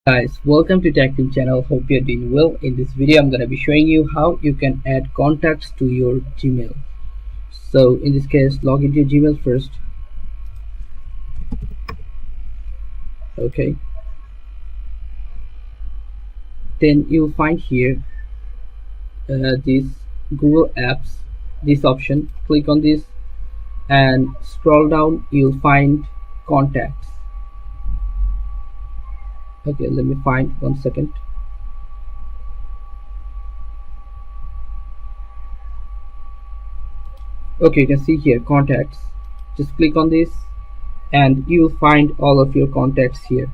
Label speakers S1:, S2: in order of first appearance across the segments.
S1: Guys, welcome to Tech Team channel. Hope you're doing well. In this video I'm going to be showing you how you can add contacts to your Gmail. So in this case, log into your Gmail first. Okay, then you'll find here this Google Apps, this option. Click on this and scroll down. You'll find contacts. Okay, let me find 1 second. Okay, you can see here contacts. Just click on this and you'll find all of your contacts here.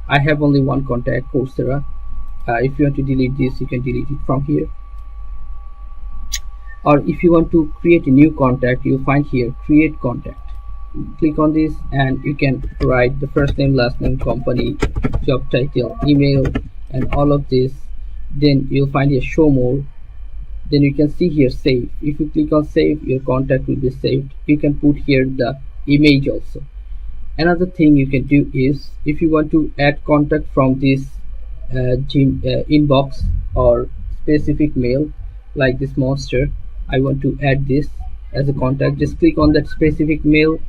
S1: I have only one contact, Coursera. If you want to delete this, you can delete it from here, or if you want to create a new contact, you'll find here create contact. Click on this and you can write the first name, last name, company, job title, email, and all of this. Then you'll find here show more. Then you can see here save. If you click on save, your contact will be saved. You can put here the image also. Another thing you can do is, if you want to add contact from this inbox or specific mail, like this monster, I want to add this as a contact. Just click on that specific mail,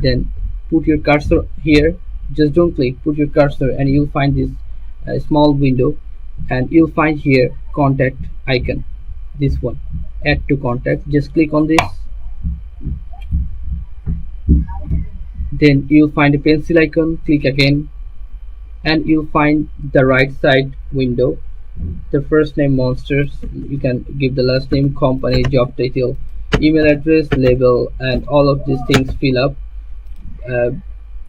S1: then put your cursor here. Just don't click, put your cursor and you'll find this small window, and you'll find here contact icon, this one, add to contact. Just click on this, then you'll find a pencil icon. Click again and you'll find the right side window, the first name monsters. You can give the last name, company, job title, email address, label, and all of these things fill up.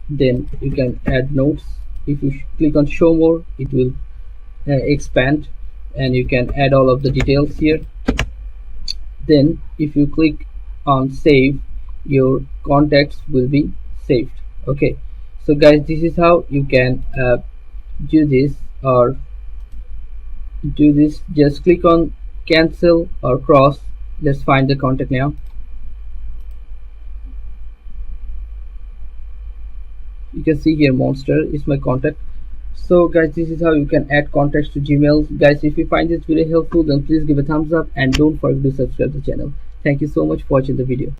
S1: Then you can add notes. If you click on show more, it will expand and you can add all of the details here. Then if you click on save, your contacts will be saved. Okay, so guys, this is how you can do this or do this. Just click on cancel or cross. Let's find the contact now. You can see here monster is my contact. So guys, this is how you can add contacts to Gmail. Guys, if you find this video helpful, then please give a thumbs up and don't forget to subscribe to the channel. Thank you so much for watching the video.